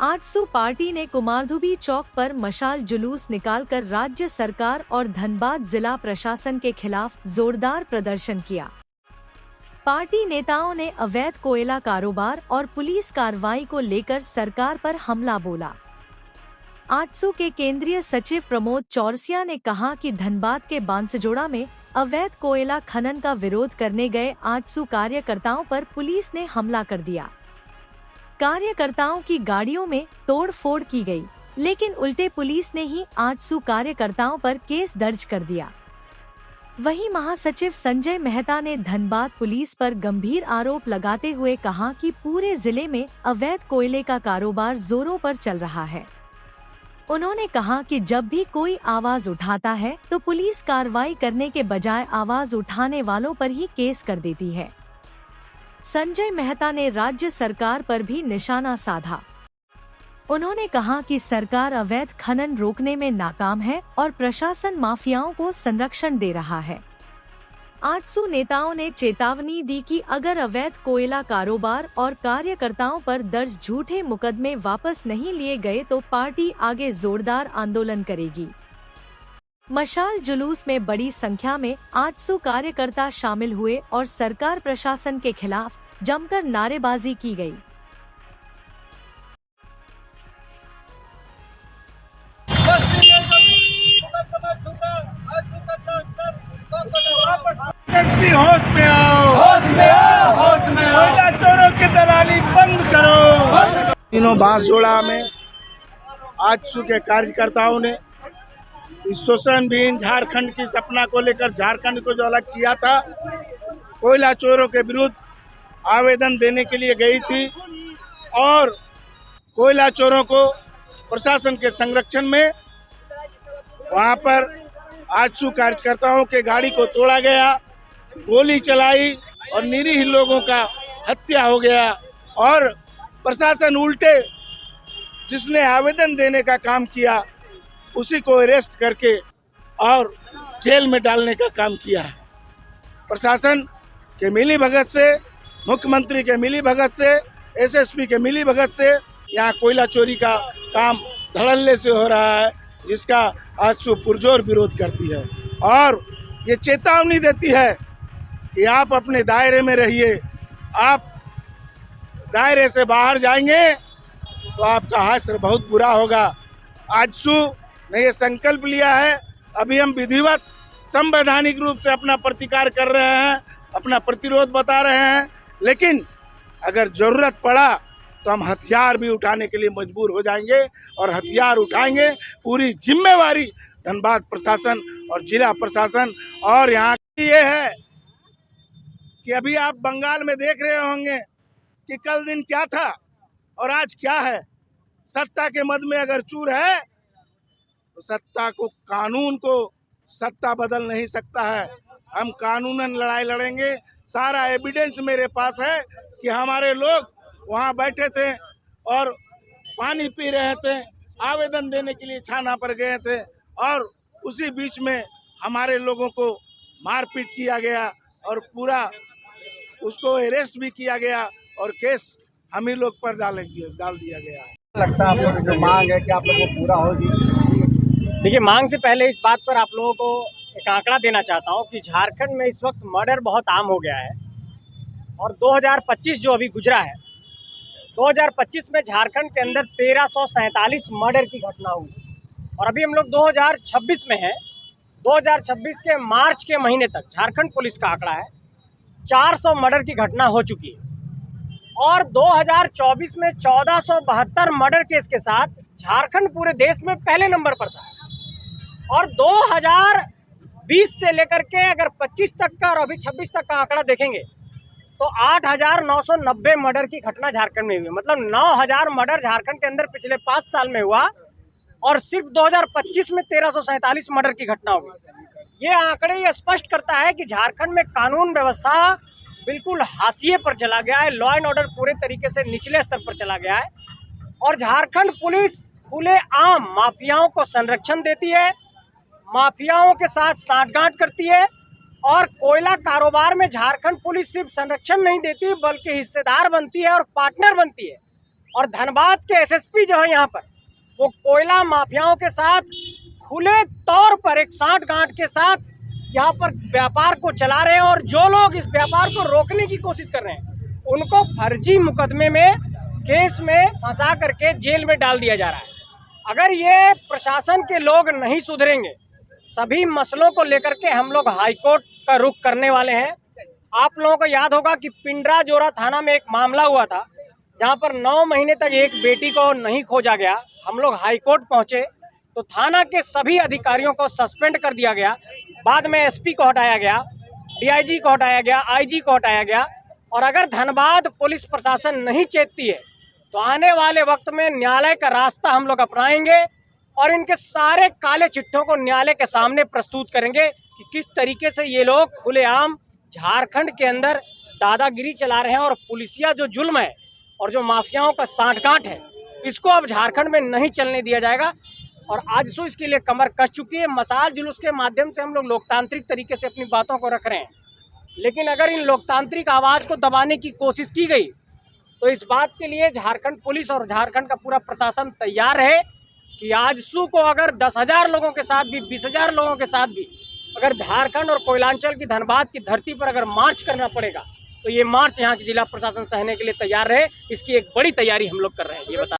AJSU party ने कुमारधुबी चौक पर मशाल जुलूस निकालकर राज्य सरकार और धनबाद जिला प्रशासन के खिलाफ जोरदार प्रदर्शन किया। पार्टी नेताओं ने अवैध कोयला कारोबार और पुलिस कार्रवाई को लेकर सरकार पर हमला बोला। आजसू के केंद्रीय सचिव प्रमोद चौरसिया ने कहा कि धनबाद के बांसजोड़ा में अवैध कोयला खनन का विरोध करने गए आजसू कार्यकर्ताओं पर पुलिस ने हमला कर दिया। कार्यकर्ताओं की गाड़ियों में तोड़फोड़ की गई, लेकिन उल्टे पुलिस ने ही आजसू कार्यकर्ताओं पर केस दर्ज कर दिया। वहीं महासचिव संजय मेहता ने धनबाद पुलिस पर गंभीर आरोप लगाते हुए कहा कि पूरे जिले में अवैध कोयले का कारोबार जोरों पर चल रहा है। उन्होंने कहा कि जब भी कोई आवाज उठाता है तो पुलिस कार्रवाई करने के बजाय आवाज उठाने वालों पर ही केस कर देती है। संजय मेहता ने राज्य सरकार पर भी निशाना साधा। उन्होंने कहा कि सरकार अवैध खनन रोकने में नाकाम है और प्रशासन माफियाओं को संरक्षण दे रहा है। आजसू नेताओं ने चेतावनी दी कि अगर अवैध कोयला कारोबार और कार्यकर्ताओं पर दर्ज झूठे मुकदमे वापस नहीं लिए गए तो पार्टी आगे जोरदार आंदोलन करेगी। मशाल जुलूस में बड़ी संख्या में आजसू कार्यकर्ता शामिल हुए और सरकार प्रशासन के खिलाफ जमकर नारेबाजी की गई। होश में आओ, होश में आओ, होश में आओ। कोयला चोरों की दलाली बंद करो। तीनों बांसजोड़ा में आजसू के कार्यकर्ताओं ने इस शोषण विहीन झारखंड की सपना को लेकर झारखंड को जो अलग किया था, कोयला चोरों के विरुद्ध आवेदन देने के लिए गई थी और कोयला चोरों को प्रशासन के संरक्षण में वहां पर आजसू कार्यकर्ताओं के गाड़ी को तोड़ा गया, गोली चलाई और निरीह लोगों का हत्या हो गया और प्रशासन उल्टे जिसने आवेदन देने का काम किया उसी को अरेस्ट करके और जेल में डालने का काम किया है। प्रशासन के मिली भगत से, मुख्यमंत्री के मिली भगत से, एसएसपी के मिली भगत से यहाँ कोयला चोरी का काम धड़ल्ले से हो रहा है, जिसका आजसू पुरजोर विरोध करती है और ये चेतावनी देती है कि आप अपने दायरे में रहिए। आप दायरे से बाहर जाएंगे तो आपका हाशर बहुत बुरा होगा। आजसू ने ये संकल्प लिया है, अभी हम विधिवत संवैधानिक रूप से अपना प्रतिकार कर रहे हैं, अपना प्रतिरोध बता रहे हैं, लेकिन अगर जरूरत पड़ा तो हम हथियार भी उठाने के लिए मजबूर हो जाएंगे और हथियार उठाएंगे। पूरी जिम्मेवारी धनबाद प्रशासन और जिला प्रशासन और यहाँ की ये है कि अभी आप बंगाल में देख रहे होंगे कि कल दिन क्या था और आज क्या है। सत्ता के मद में अगर चूर है तो सत्ता को, कानून को सत्ता बदल नहीं सकता है। हम कानूनन लड़ाई लड़ेंगे। सारा एविडेंस मेरे पास है कि हमारे लोग वहाँ बैठे थे और पानी पी रहे थे, आवेदन देने के लिए थाना पर गए थे और उसी बीच में हमारे लोगों को मारपीट किया गया और पूरा उसको अरेस्ट भी किया गया और केस हम ही लोग पर डाल दिया गया है। लगता है आप लोगों की जो मांग है कि आप लोगों को पूरा होगी? देखिए, मांग से पहले इस बात पर आप लोगों को एक आंकड़ा देना चाहता हूं कि झारखंड में इस वक्त मर्डर बहुत आम हो गया है और 2025 जो अभी गुजरा है, 2025 में झारखंड के अंदर 1347 मर्डर की घटना हुई और अभी हम लोग 2026 में हैं। 2026 के मार्च के महीने तक झारखंड पुलिस का आंकड़ा है 400 मर्डर की घटना हो चुकी है और 2024 में 1472 मर्डर केस के साथ झारखंड पूरे देश में पहले नंबर पर था और 2020 से लेकर के अगर 25 तक का और अभी 26 तक का आंकड़ा देखेंगे तो 8,990 मर्डर की घटना झारखंड में हुई। मतलब 9,000 मर्डर झारखंड के अंदर पिछले 5 साल में हुआ और सिर्फ 2025 में 1347 मर्डर की घटना हुई। ये आंकड़े ये स्पष्ट करता है कि झारखंड में कानून व्यवस्था बिल्कुल हाशिए पर चला गया है, लॉ एंड ऑर्डर पूरे तरीके से निचले स्तर पर चला गया है और झारखंड पुलिस खुले आम माफियाओं को संरक्षण देती है, माफियाओं के साथ साठगांठ करती है और कोयला कारोबार में झारखंड पुलिस सिर्फ संरक्षण नहीं देती बल्कि हिस्सेदार बनती है और पार्टनर बनती है और धनबाद के एसएसपी जो है यहाँ पर, वो कोयला माफियाओं के साथ खुले तौर पर एक साठ-गांठ के साथ यहाँ पर व्यापार को चला रहे हैं, और जो लोग इस व्यापार को रोकने की कोशिश कर रहे हैं उनको फर्जी मुकदमे में, केस में फंसा करके जेल में डाल दिया जा रहा है। अगर ये प्रशासन के लोग नहीं सुधरेंगे, सभी मसलों को लेकर के हम लोग हाईकोर्ट का रुख करने वाले हैं। आप लोगों को याद होगा कि पिंडरा जोरा थाना में एक मामला हुआ था जहां पर 9 महीने तक एक बेटी को नहीं खोजा गया। हम लोग हाईकोर्ट पहुंचे तो थाना के सभी अधिकारियों को सस्पेंड कर दिया गया। बाद में एसपी को हटाया गया, डीआईजी को हटाया गया, आईजी को हटाया गया। और अगर धनबाद पुलिस प्रशासन नहीं चेतती है तो आने वाले वक्त में न्यायालय का रास्ता हम लोग अपनाएंगे और इनके सारे काले चिट्ठों को न्यायालय के सामने प्रस्तुत करेंगे कि किस तरीके से ये लोग खुलेआम झारखंड के अंदर दादागिरी चला रहे हैं। और पुलिसिया जो जुल्म है और जो माफियाओं का सांठगांठ है, इसको अब झारखंड में नहीं चलने दिया जाएगा। और आजसू इसके लिए कमर कस चुकी है। मशाल जुलूस के माध्यम से हम लोग लोकतांत्रिक तरीके से अपनी बातों को रख रहे हैं, लेकिन अगर इन लोकतांत्रिक आवाज़ को दबाने की कोशिश की गई तो इस बात के लिए झारखंड पुलिस और झारखंड का पूरा प्रशासन तैयार है कि आजसू को अगर 10,000 लोगों के साथ भी, 20,000 लोगों के साथ भी अगर झारखंड और कोयलांचल की धनबाद की धरती पर अगर मार्च करना पड़ेगा तो ये मार्च यहाँ की जिला प्रशासन सहने के लिए तैयार रहे। इसकी एक बड़ी तैयारी हम लोग कर रहे हैं, ये बता